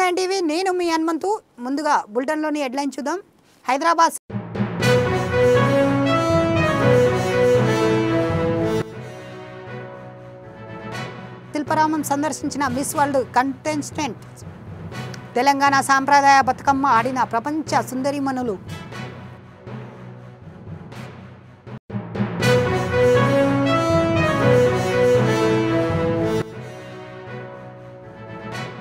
9 TV నేను మీ హనుమంతు. ముందుగా బులెటిన్లోని headline చూద్దాం. హైదరాబాద్ శిల్పారామం సందర్శించిన మిస్ వరల్డ్ కంటెస్టెంట్. తెలంగాణ సాంప్రదాయ బతుకమ్మ ఆడిన ప్రపంచ సుందరీమణులు.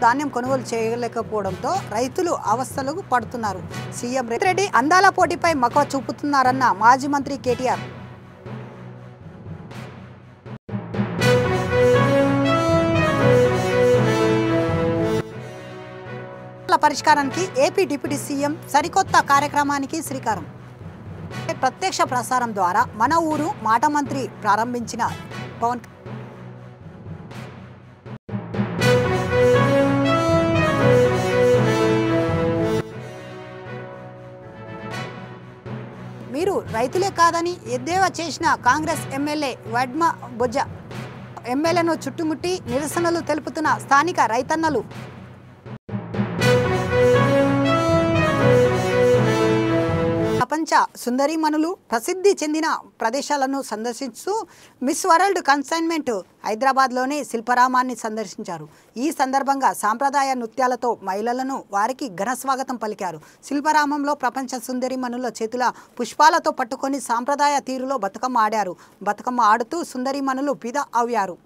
ధాన్యం కొనుగోలు చేయలేకపోవడంతో రైతులు అవస్థలకు పడుతున్నారు. సీఎం రేవంత్ రెడ్డి అందాల పోటీపై మక్కువ చూపుతున్నారన్న మాజీ మంత్రి కేటీఆర్. పరిష్కారానికి ఏపీ డిప్యూటీ సీఎం సరికొత్త కార్యక్రమానికి శ్రీకారం. ప్రత్యక్ష ప్రసారం ద్వారా మన ఊరు మాట మంత్రి ప్రారంభించిన పవన్ మీరు రైతులే కాదని ఎద్దేవా చేసిన కాంగ్రెస్ ఎమ్మెల్యే వడ్మ బొజ్జ. ఎమ్మెల్యేను చుట్టుముట్టి నిరసనలు తెలుపుతున్న స్థానిక రైతన్నలు. ప్రపంచ సుందరీమణులు ప్రసిద్ధి చెందిన ప్రదేశాలను సందర్శిస్తూ మిస్ వరల్డ్ కన్సైన్మెంట్ హైదరాబాద్లోని శిల్పారామాన్ని సందర్శించారు. ఈ సందర్భంగా సాంప్రదాయ నృత్యాలతో మహిళలను వారికి ఘన స్వాగతం పలికారు. శిల్పారామంలో ప్రపంచ సుందరీమణుల చేతుల పుష్పాలతో పట్టుకొని సాంప్రదాయ తీరులో బతుకమ్మ ఆడారు. బతుకమ్మ ఆడుతూ సుందరీమణులు ఫిదా అయ్యారు.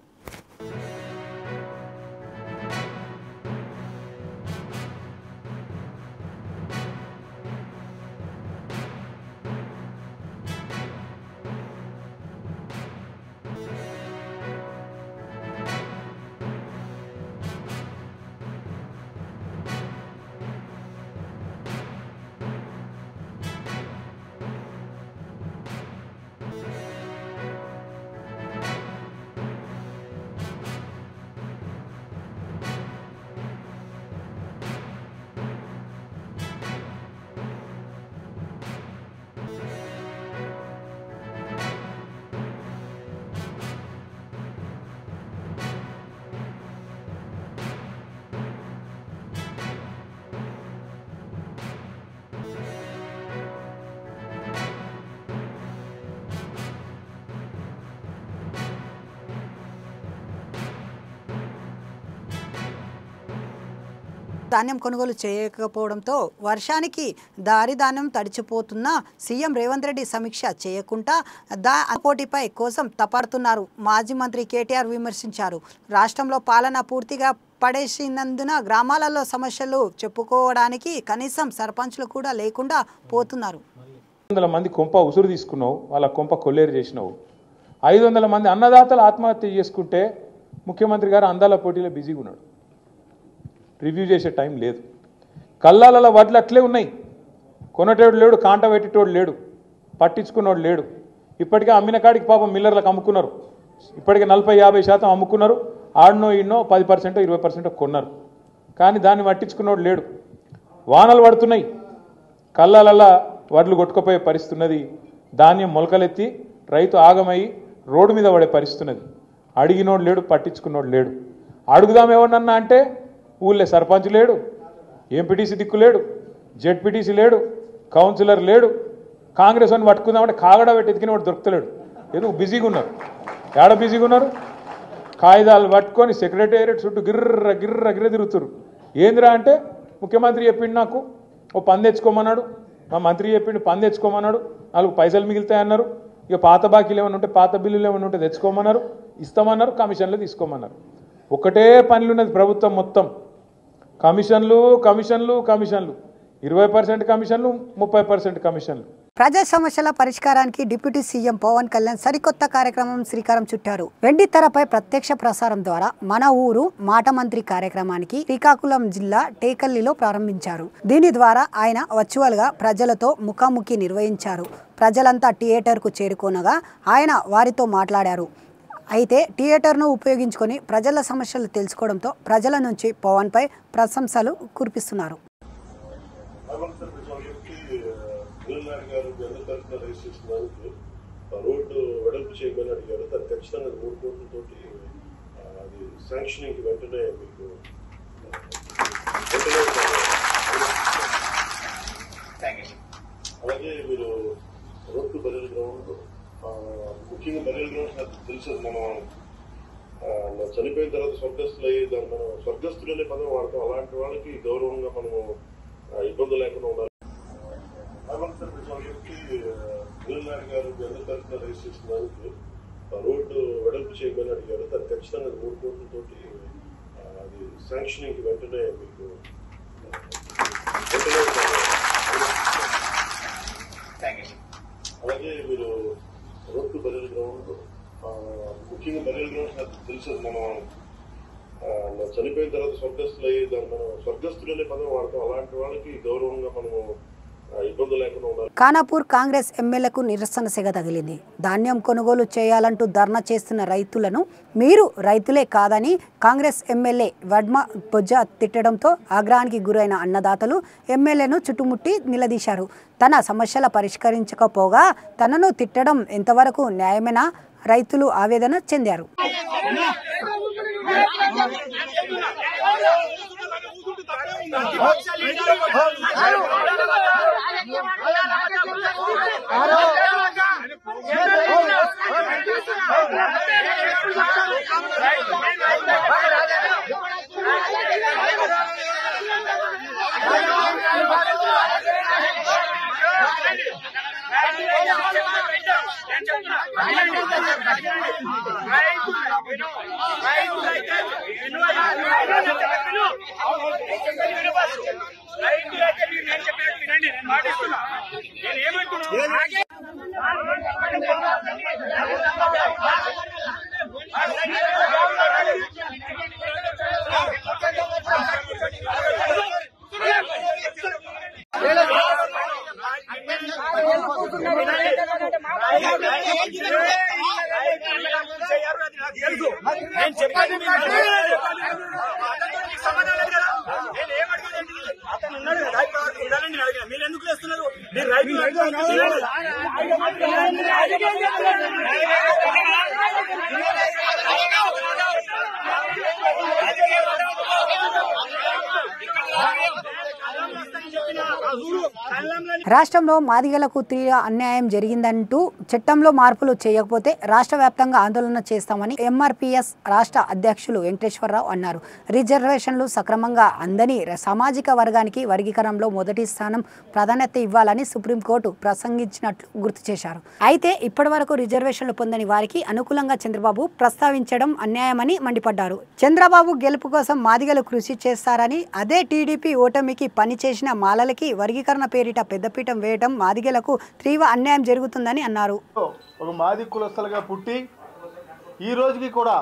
ధాన్యం కొనుగోలు చేయకపోవడంతో వర్షానికి దారిధాన్యం తడిచిపోతున్న సీఎం రేవంత్ రెడ్డి సమీక్ష చేయకుండా పోటీపై కోసం తపడుతున్నారు. మాజీ మంత్రి కేటీఆర్ విమర్శించారు. రాష్ట్రంలో పాలన పూర్తిగా పడేసినందున గ్రామాలలో సమస్యలు చెప్పుకోవడానికి కనీసం సర్పంచ్లు కూడా లేకుండా పోతున్నారు. 500 మంది కొంప ఉసురు తీసుకున్నావు, వాళ్ళ కొంప కొల్లేరు చేసినావు. 500 మంది అన్నదాతలు ఆత్మహత్య చేసుకుంటే ముఖ్యమంత్రి గారు అందాల పోటీలో బిజీగా ఉన్నాడు. రివ్యూ చేసే టైం లేదు. కల్లాల వడ్లు అట్లే ఉన్నాయి. కొనటోడు లేడు, కాంట పెట్టేటోడు లేడు, పట్టించుకున్నోడు లేడు. ఇప్పటికే అమ్మిన కాడికి పాపం మిల్లర్లకు అమ్ముకున్నారు. ఇప్పటికే 40-50% అమ్ముకున్నారు. ఆడనో ఈడనో 10% 20% కొన్నారు. కానీ దాన్ని పట్టించుకున్నోడు లేడు. వానలు పడుతున్నాయి, కల్లాలల్లా వడ్లు కొట్టుకుపోయే పరిస్థితున్నది. ధాన్యం మొలకలెత్తి రైతు ఆగమయ్యి రోడ్డు మీద పడే పరిస్థితున్నది. అడిగినోడు లేడు, పట్టించుకున్నోడు లేడు. అడుగుదాం ఎవరినన్నా అంటే ఊళ్ళో సర్పంచ్ లేడు, ఎంపీటీసీ దిక్కు లేడు, జెడ్పీటీసీ లేడు, కౌన్సిలర్ లేడు. కాంగ్రెస్ అని పట్టుకుందామంటే కాగడ పెట్టి ఎతికిన వాడు దొరుకుతలేడు. ఎందుకు బిజీగా ఉన్నారు? ఏడ బిజీగా ఉన్నారు? కాగితాలు పట్టుకొని సెక్రటేరియట్ చుట్టూ గిర్ర గిర్ర గిర్ర తిరుగుతారు. ఏందిరా అంటే ముఖ్యమంత్రి చెప్పిండు నాకు ఓ పని తెచ్చుకోమన్నాడు, మా మంత్రి చెప్పిండు పని తెచ్చుకోమన్నాడు, 4 పైసలు మిగులుతాయన్నారు. ఇక పాత బాకీలు ఏమైనా ఉంటే పాత బిల్లులు ఏమైనా ఉంటే తెచ్చుకోమన్నారు, ఇస్తామన్నారు, కమిషన్లు తీసుకోమన్నారు. ఒకటే పనులున్నది ప్రభుత్వం మొత్తం. కమిషన్లు కమిషన్లు కమిషన్లు, 20% కమిషన్లు, 30% కమిషన్లు. ప్రజా సమస్యల పరిష్కారానికి డిప్యూటీ సీఎం పవన్ కళ్యాణ్ సరికొత్త కార్యక్రమం శ్రీకారం చుట్టారు. వెండి తెరపై ప్రత్యక్ష ప్రసారం ద్వారా మన ఊరు మాట మంత్రి కార్యక్రమానికి శ్రీకాకుళం జిల్లా టేకల్లిలో ప్రారంభించారు. దీని ద్వారా ఆయన వర్చువల్ గా ప్రజలతో ముఖాముఖి నిర్వహించారు. ప్రజలంతా థియేటర్కు చేరుకోనగా ఆయన వారితో మాట్లాడారు. అయితే థియేటర్ను ఉపయోగించుకొని ప్రజల సమస్యలు తెలుసుకోవడంతో ప్రజల నుంచి పవన్పై ప్రశంసలు కురిపిస్తున్నారు. రోడ్డు వెడల్పు చేయమని అడిగారు. దాన్ని ఖచ్చితంగా 3 కోట్లతోటి అది శాంక్షనింగ్ వెంటనే మీకు ముఖ్యంగా బరియల్ గ్రౌండ్స్ తెలుసు. మనం చనిపోయిన తర్వాత స్వర్గస్థులు అయ్యి దాన్ని మనం స్వర్గస్థులు అనే పదం వాడతాం. అలాంటి వాళ్ళకి గౌరవంగా మనము ఇబ్బందులు లేకుండా ఉండాలి. నాయుడు గారు జనరల్ తరఫున రైజ్ చేసిన దానికి రోడ్డు వెడల్పు చేయమని అడిగారు. దాన్ని ఖచ్చితంగా 3 కోట్లతోటి అది శాంక్షనింగ్ వెంటనే మీకు అలాగే మీరు రోడ్డు బరియల్ గ్రౌండ్ ముఖ్యంగా బరియల్ గ్రౌండ్స్ తెలుసు. మనం చనిపోయిన తర్వాత స్వర్గస్థులు అయ్యి దాన్ని మనం స్వర్గస్థులు అనే పదం వాడతాం. అలాంటి వాళ్ళకి గౌరవంగా మనము ఇబ్బందులు లేకుండా ఉండాలి. ఖానాపూర్ కాంగ్రెస్ ఎమ్మెల్యేకు నిరసన సెగ తగిలింది. ధాన్యం కొనుగోలు చేయాలంటూ ధర్నా చేస్తున్న రైతులను మీరు రైతులే కాదని కాంగ్రెస్ ఎమ్మెల్యే వడ్మ బొజ్జ తిట్టడంతో ఆగ్రహానికి గురైన అన్నదాతలు ఎమ్మెల్యేను చుట్టుముట్టి నిలదీశారు. తన సమస్యల పరిష్కరించకపోగా తనను తిట్టడం ఎంతవరకు న్యాయమేనా? రైతులు ఆవేదన చెందారు. రాష్ట్రంలో మాదిగలకు తీవ్ర అన్యాయం జరిగిందంటూ చట్టంలో మార్పులు చేయకపోతే రాష్ట్ర వ్యాప్తంగా ఆందోళన చేస్తామని ఎంఆర్పీఎస్ రాష్ట్ర అధ్యక్షులు వెంకటేశ్వరరావు అన్నారు. రిజర్వేషన్లు సక్రమంగా అందని సామాజిక వర్గానికి వర్గీకరణలో మొదటి స్థానం ప్రాధాన్యత ఇవ్వాలని సుప్రీంకోర్టు ప్రసంగించినట్లు గుర్తు చేశారు. అయితే ఇప్పటివరకు రిజర్వేషన్లు పొందని వారికి అనుకూలంగా చంద్రబాబు ప్రస్తావించడం అన్యాయమని మండిపడ్డారు. చంద్రబాబు గెలుపు కోసం మాదిగలు కృషి చేస్తారని, అదే టీడీపీ ఓటమికి పనిచేసిన మాలలకి వర్గీకరణ పేరిట పెద్దపీఠం వేయడం మాదిగలకు తీవ్ర అన్యాయం జరుగుతుందని అన్నారు. ఒక మాది కులస్తులుగా పుట్టి ఈ రోజుకి కూడా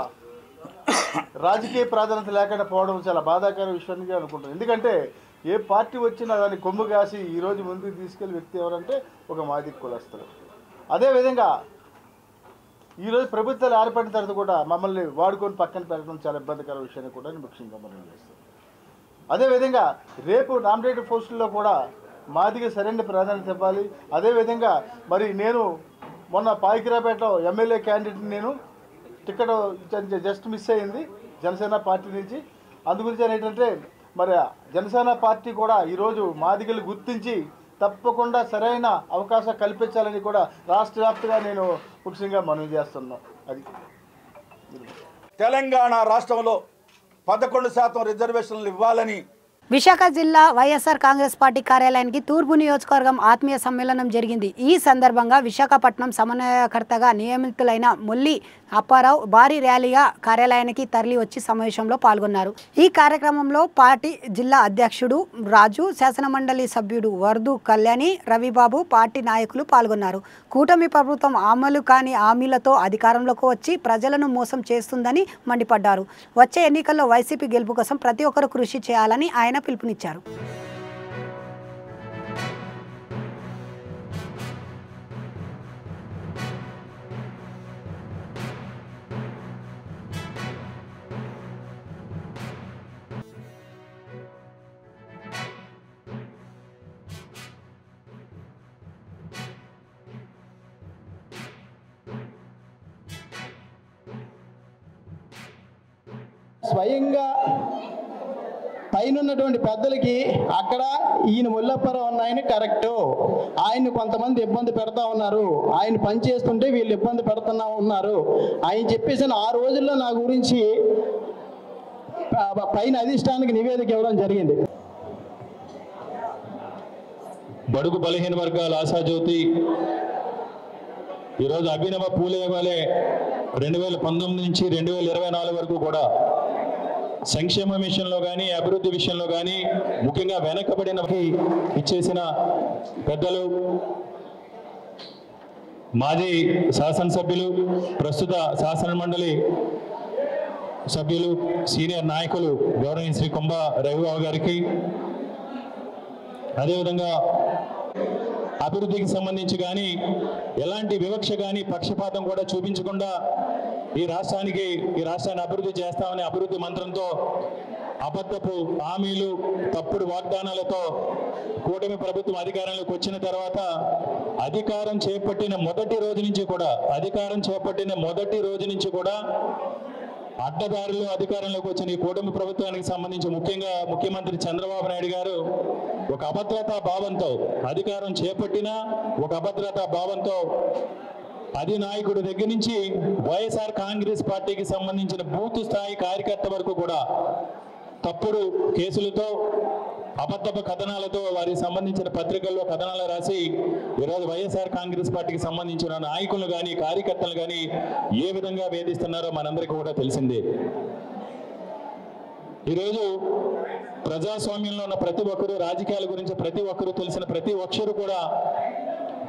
రాజకీయ ప్రాధాన్యత లేకుండా పోవడం చాలా బాధాకర విషయాన్ని అనుకుంటాను. ఎందుకంటే ఏ పార్టీ వచ్చినా దాన్ని కొమ్ము కాసి ఈరోజు ముందుకు తీసుకెళ్లే వ్యక్తి ఎవరంటే ఒక మాది కులస్తులు. అదేవిధంగా ఈరోజు ప్రభుత్వాలు ఏర్పడిన తర్వాత కూడా మమ్మల్ని వాడుకొని పక్కన పెట్టడం చాలా ఇబ్బందికర విషయాన్ని కూడా నేను ముఖ్యంగా మనం చేస్తాను. అదేవిధంగా రేపు నామినేటెడ్ పోస్టుల్లో కూడా మాదిగా సరైన ప్రాధాన్యత ఇవ్వాలి. అదేవిధంగా మరి నేను మొన్న పాయికిరాపేటలో ఎమ్మెల్యే క్యాండిడేట్ నేను టికెట్ జస్ట్ మిస్ అయింది జనసేన పార్టీ నుంచి. అందుగురించి ఏంటంటే మరి జనసేన పార్టీ కూడా ఈరోజు మాదిగలు గుర్తించి తప్పకుండా సరైన అవకాశం కల్పించాలని కూడా రాష్ట్ర వ్యాప్తంగా నేను ముఖ్యంగా మనవి చేస్తున్నాను. అది తెలంగాణ రాష్ట్రంలో 11% రిజర్వేషన్లు ఇవ్వాలని విశాఖ జిల్లా వైఎస్ఆర్ కాంగ్రెస్ పార్టీ కార్యాలయానికి తూర్పు నియోజకవర్గం ఆత్మీయ సమ్మేళనం జరిగింది. ఈ సందర్భంగా విశాఖపట్నం సమన్వయకర్తగా నియమితులైన మొల్లి అప్పారావు భారీ ర్యాలీగా కార్యాలయానికి తరలి వచ్చి సమావేశంలో పాల్గొన్నారు. ఈ కార్యక్రమంలో పార్టీ జిల్లా అధ్యక్షుడు రాజు, శాసనమండలి సభ్యుడు వర్దు కళ్యాణి, రవిబాబు, పార్టీ నాయకులు పాల్గొన్నారు. కూటమి ప్రభుత్వం అమలు కాని హామీలతో అధికారంలోకి వచ్చి ప్రజలను మోసం చేస్తుందని మండిపడ్డారు. వచ్చే ఎన్నికల్లో వైసీపీ గెలుపు కోసం ప్రతి ఒక్కరూ కృషి చేయాలని ఆయన పిలుపునిచ్చారు. స్వయంగా పైన ఉన్నటువంటి పెద్దలకి అక్కడ ఈయన ముల్లప్పరావు ఉన్న ఆయన కరెక్టు, ఆయన్ని కొంతమంది ఇబ్బంది పెడతా ఉన్నారు, ఆయన పని చేస్తుంటే వీళ్ళు ఇబ్బంది పెడుతున్నా ఉన్నారు ఆయన చెప్పేసి ఆ రోజుల్లో నా గురించి పైన అధిష్టానానికి నివేదిక ఇవ్వడం జరిగింది. బడుగు బలహీన వర్గాల ఆశాజ్యోతి ఈరోజు అభినవ పూలే వలె 2019 నుంచి 2024 వరకు కూడా సంక్షేమ విషయంలో కానీ అభివృద్ధి విషయంలో కానీ ముఖ్యంగా వెనకబడిన ఇచ్చేసిన పెద్దలు, మాజీ శాసనసభ్యులు, ప్రస్తుత శాసన మండలి సభ్యులు, సీనియర్ నాయకులు గౌరవనీయ శ్రీ కొంబ రవిబాబు గారికి, అదేవిధంగా అభివృద్ధికి సంబంధించి కానీ ఎలాంటి వివక్ష కానీ పక్షపాతం కూడా చూపించకుండా ఈ రాష్ట్రాన్ని అభివృద్ధి చేస్తామనే అభివృద్ధి మంత్రంతో అబద్ధపు హామీలు, తప్పుడు వాగ్దానాలతో కూటమి ప్రభుత్వం అధికారంలోకి వచ్చిన తర్వాత అధికారం చేపట్టిన మొదటి రోజు నుంచి కూడా అడ్డదారిలో అధికారంలోకి వచ్చిన ఈ కూటమి ప్రభుత్వానికి సంబంధించి ముఖ్యంగా ముఖ్యమంత్రి చంద్రబాబు నాయుడు గారు ఒక అభద్రతా భావంతో అధికారం చేపట్టినా ఒక అభద్రతా భావంతో అధినాయకుడి దగ్గర నుంచి వైఎస్ఆర్ కాంగ్రెస్ పార్టీకి సంబంధించిన బూత్ స్థాయి కార్యకర్త వరకు కూడా తప్పుడు కేసులతో అబద్ధపు కథనాలతో వారికి సంబంధించిన పత్రికల్లో కథనాలు రాసి ఈరోజు వైఎస్ఆర్ కాంగ్రెస్ పార్టీకి సంబంధించిన నాయకులు కానీ కార్యకర్తలు కానీ ఏ విధంగా వేధిస్తున్నారో మనందరికీ కూడా తెలిసిందే. ఈరోజు ప్రజాస్వామ్యంలో ఉన్న ప్రతి ఒక్కరూ, రాజకీయాల గురించి ప్రతి ఒక్కరూ తెలిసిన ప్రతి ఒక్కరు కూడా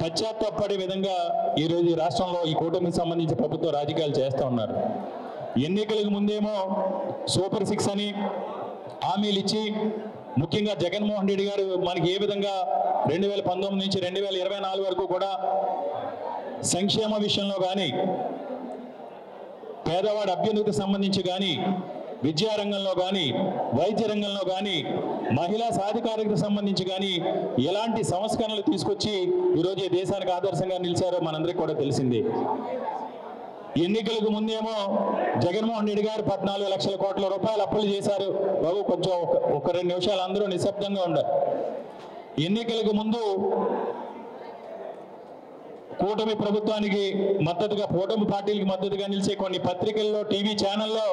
పశ్చాత్తాపడే విధంగా ఈరోజు ఈ రాష్ట్రంలో ఈ కూటమికి సంబంధించి ప్రభుత్వ రాజకీయాలు చేస్తూ ఉన్నారు. ఎన్నికలకు ముందేమో సూపర్ 6 అని హామీలు ఇచ్చి ముఖ్యంగా జగన్మోహన్ రెడ్డి గారు మనకి ఏ విధంగా 2019 నుంచి 2024 వరకు కూడా సంక్షేమ విషయంలో కానీ, పేదవాడి అభ్యున్నతికి సంబంధించి కానీ, విద్యారంగంలో కానీ, వైద్య రంగంలో కానీ, మహిళా సాధికారికతకు సంబంధించి కానీ ఎలాంటి సంస్కరణలు తీసుకొచ్చి ఈరోజు ఈ దేశానికి ఆదర్శంగా నిలిచారో మనందరికీ కూడా తెలిసింది. ఎన్నికలకు ముందేమో జగన్మోహన్ రెడ్డి గారు 14 లక్షల కోట్ల రూపాయలు అప్పులు చేశారు. బాబు కొంచెం ఒక 2 నిమిషాలు అందరూ నిశ్శబ్దంగా ఉండాలి. ఎన్నికలకు ముందు కూటమి ప్రభుత్వానికి మద్దతుగా, కూటమి పార్టీలకు మద్దతుగా నిలిచే కొన్ని పత్రికల్లో, టీవీ ఛానల్లో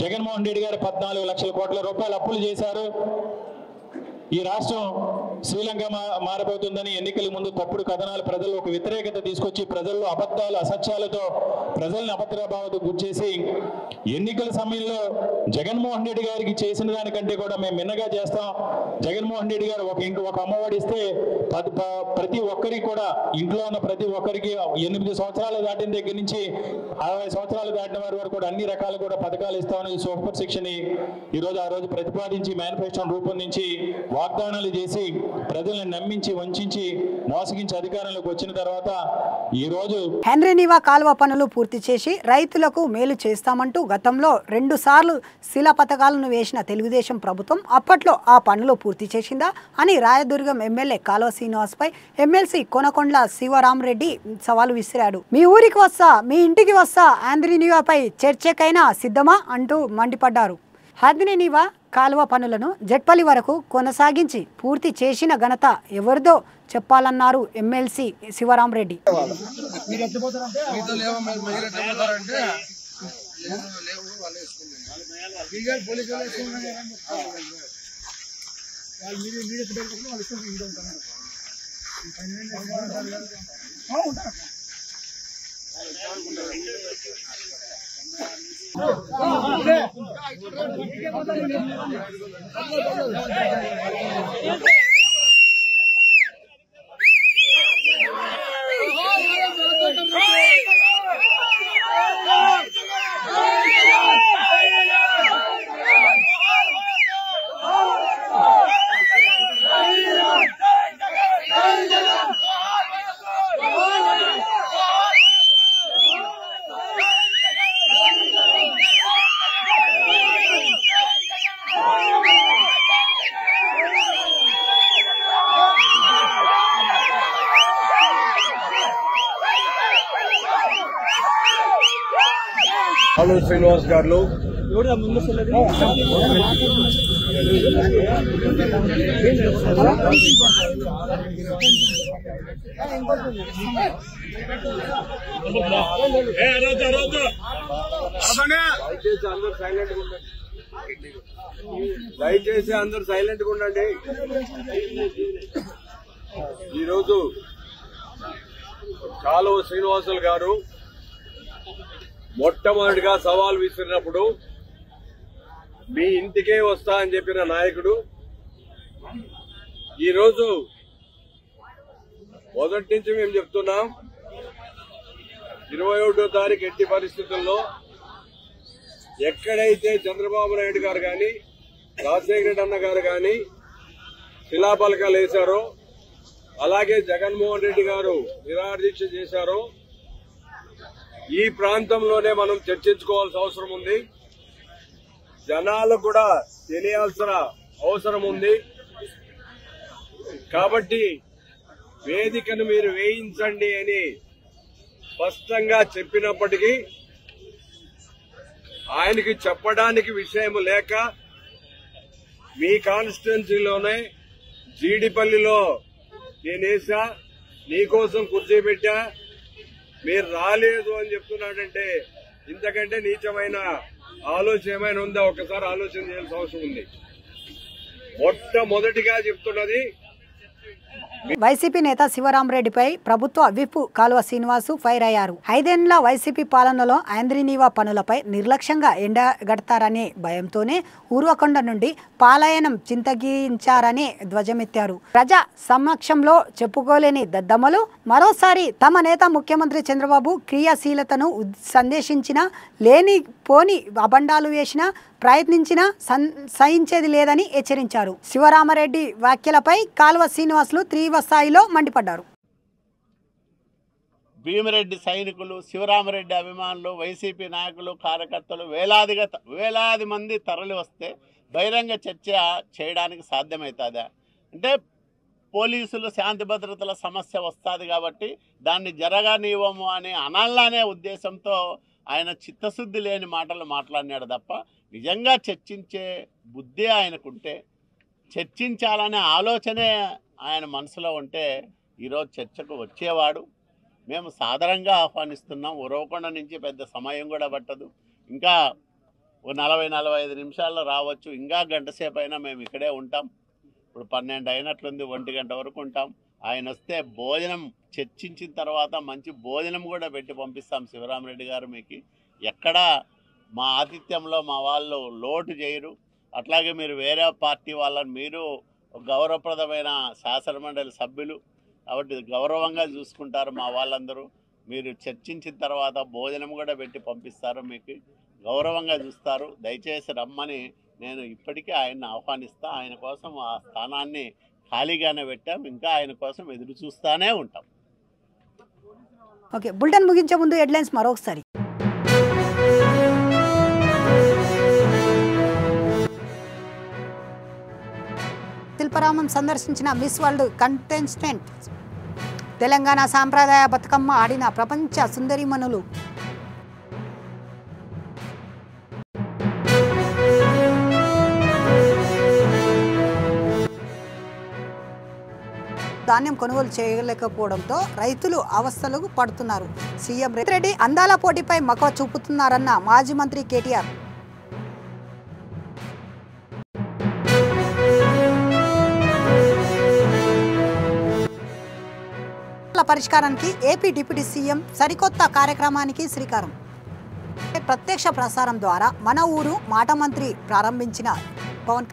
జగన్మోహన్ రెడ్డి గారు 14 లక్షల కోట్ల రూపాయలు అప్పులు చేశారు, ఈ రాష్ట్రం శ్రీలంక మారబోతుందని ఎన్నికల ముందు తప్పుడు కథనాలు ప్రజల్లో ఒక వ్యతిరేకత తీసుకొచ్చి ప్రజల్లో అబద్ధాలు, అసత్యాలతో ప్రజల్ని అభద్రభావతో గుర్చేసి ఎన్నికల సమయంలో జగన్మోహన్ రెడ్డి గారికి చేసిన దానికంటే కూడా మేము మిన్నగా చేస్తాం, జగన్మోహన్ రెడ్డి గారు ఒక అమ్మఒడి ఇస్తే ప్రతి ఒక్కరికి కూడా, ఇంట్లో ఉన్న ప్రతి ఒక్కరికి 8 సంవత్సరాలు దాటిన దగ్గర నుంచి 60 సంవత్సరాలు దాటిన వారి వరకు కూడా అన్ని రకాలు కూడా పథకాలు ఇస్తామని సూపర్ 6 ని ఈరోజు ఆ రోజు ప్రతిపాదించి మేనిఫెస్టోను రూపొందించి వాగ్దానాలు చేసి ప్రజల్ని నమ్మించి, వంచి, మోసగించి అధికారంలోకి వచ్చిన తర్వాత ఈ రోజు హెన్రీ నీవా కాలువ పనులు పూర్తి చేసి రైతులకు మేలు చేస్తామంటూ గతంలో 2 సార్లు శిలా పథకాలను వేసిన తెలుగుదేశం ప్రభుత్వం అప్పట్లో ఆ పనులు పూర్తి చేసిందా అని రాయదుర్గం ఎమ్మెల్యే కాలువ శ్రీనివాస్ పై ఎమ్మెల్సీ కొనకొండ్ల శివరామరెడ్డి సవాలు విసిరాడు. మీ ఊరికి వస్తా, మీ ఇంటికి వస్తా, హెన్రీ నీవాపై చర్చకైనా సిద్ధమా అంటూ మండిపడ్డారు. హెన్రీ నీవా కాలువ పనులను జట్పల్లి వరకు కొనసాగించి పూర్తి చేసిన ఘనత ఎవరిదో చెప్పాలన్నారు ఎమ్మెల్సీ శివరామరెడ్డి. కాలువ శ్రీనివాస్ గారు దయచేసి అందరూ సైలెంట్ గా ఉండండి. ఈరోజు కాలువ శ్రీనివాసులు గారు మొట్టమొదటిగా సవాల్ విసిరినప్పుడు మీ ఇంటికే వస్తా అని చెప్పిన నాయకుడు ఈరోజు మొదటి నుంచి మేము చెప్తున్నాం 21వ తారీఖు ఎట్టి పరిస్థితుల్లో ఎక్కడైతే చంద్రబాబు నాయుడు గారు గాని రాజశేఖర రెడ్డి అన్న గారు గాని శిలాఫలకాలు వేశారో అలాగే జగన్మోహన్ రెడ్డి గారు నిరాహార దీక్ష చేశారో ఈ ప్రాంతంలోనే మనం చర్చించుకోవాల్సిన అవసరం ఉంది. జనాలకు కూడా తెలియాల్సిన అవసరం ఉంది. కాబట్టి వేదికను మీరు వేయించండి అని స్పష్టంగా చెప్పినప్పటికీ ఆయనకి చెప్పడానికి విషయం లేక మీ కాన్స్టిట్యున్సీలోనే జీడిపల్లిలో నేనేసా నీకోసం కుర్చీ పెట్టా మీరు రాలేదు అని చెప్తున్నాడంటే ఇంతకంటే నీచమైన ఆలోచన ఏమైనా ఉందా? ఒకసారి ఆలోచన చేయాల్సిన అవసరం ఉంది. మొట్టమొదటిగా చెప్తున్నది వైసీపీ నేత శివరామరెడ్డిపై ప్రభుత్వ విప్ కాలువ శ్రీనివాసు ఫైర్ అయ్యారు. 5 ఏళ్ల వైసీపీ పాలనలో ఐంద్రీనీవా పనులపై నిర్లక్ష్యంగా ఎండగడతారనే భయంతోనే ఊర్వకొండ నుండి పాలాయనం చింతగించారని ధ్వజమెత్తారు. ప్రజా సమక్షంలో చెప్పుకోలేని దద్దమ్మలు మరోసారి తమ నేత ముఖ్యమంత్రి చంద్రబాబు క్రియాశీలతను సందేశించిన లేని పోని అబండాలు వేసిన ప్రయత్నించినా సహించేది లేదని హెచ్చరించారు. శివరామరెడ్డి వ్యాఖ్యలపై కాలువ శ్రీనివాసులు తీవ్ర స్థాయిలో మండిపడ్డారు. భీమిరెడ్డి సైనికులు, శివరామరెడ్డి అభిమానులు, వైసీపీ నాయకులు, కార్యకర్తలు వేలాది మంది తరలి వస్తే బహిరంగ చర్చ చేయడానికి సాధ్యమవుతుందా? అంటే పోలీసులు శాంతి భద్రతల సమస్య వస్తుంది కాబట్టి దాన్ని జరగనివ్వము అనే అనాలనే ఉద్దేశంతో ఆయన చిత్తశుద్ధి లేని మాటలు మాట్లాడినాడు తప్ప నిజంగా చర్చించే బుద్ధి ఆయనకుంటే, చర్చించాలనే ఆలోచనే ఆయన మనసులో ఉంటే ఈరోజు చర్చకు వచ్చేవాడు. మేము సాధారణంగా ఆహ్వానిస్తున్నాం. ఉరవకొండ నుంచి పెద్ద సమయం కూడా పట్టదు. ఇంకా 40-45 నిమిషాల్లో రావచ్చు. ఇంకా గంట సేపు అయినా మేము ఇక్కడే ఉంటాం. ఇప్పుడు 12 అయినట్లుంది, 1 గంట వరకు ఉంటాం. ఆయన వస్తే భోజనం చర్చించిన తర్వాత మంచి భోజనం కూడా పెట్టి పంపిస్తాం. శివరామరెడ్డి గారు మీకు ఎక్కడా మా ఆతిథ్యంలో మా వాళ్ళు లోటు చేయరు. అట్లాగే మీరు వేరే పార్టీ వాళ్ళని మీరు గౌరవప్రదమైన శాసనమండలి సభ్యులు కాబట్టి గౌరవంగా చూసుకుంటారు మా వాళ్ళందరూ. మీరు చర్చించిన తర్వాత భోజనం కూడా పెట్టి పంపిస్తారు, మీకు గౌరవంగా చూస్తారు. దయచేసి రమ్మని నేను ఇప్పటికీ ఆయన్ని ఆహ్వానిస్తా. ఆయన కోసం ఆ స్థానాన్ని ఖాళీగానే పెట్టాం. ఇంకా ఆయన కోసం ఎదురు చూస్తూనే ఉంటాం. ఓకే, బులెటిన్ ముగించే ముందు హెడ్లైన్స్ మరొకసారి. శిల్పారామం సందర్శించిన మిస్ వరల్డ్ కంటెస్టెంట్. తెలంగాణ సాంప్రదాయ బతుకమ్మ ఆడిన ప్రపంచ సుందరిమణులు. ధాన్యం కొనుగోలు చేయలేకపోవడంతో రైతులు అవస్థలకు పడుతున్నారు. సీఎం రేవంత్ రెడ్డి అందాల పోటీపై మక్కువ చూపుతున్నారన్న మాజీ మంత్రి కేటీఆర్. పరిష్కారానికి ఏపీ డిప్యూటీ సీఎం సరికొత్త కార్యక్రమానికి శ్రీకారం. ప్రత్యక్ష ప్రసారం ద్వారా మన ఊరు మాట మంత్రి ప్రారంభించిన పవన్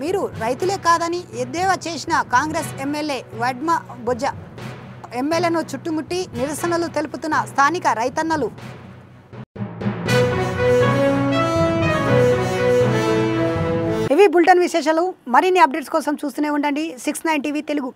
మీరు రైతులే కాదని ఎద్దేవా చేసిన కాంగ్రెస్ ఎమ్మెల్యే వడ్మ బొజ్జ. ఎమ్మెల్యేను చుట్టుముట్టి నిరసనలు తెలుపుతున్న స్థానిక రైతన్నలు. ఇవి బులెటిన్ విశేషాలు. మరిన్ని అప్డేట్స్ కోసం చూస్తూనే ఉండండి 69 టీవీ తెలుగు.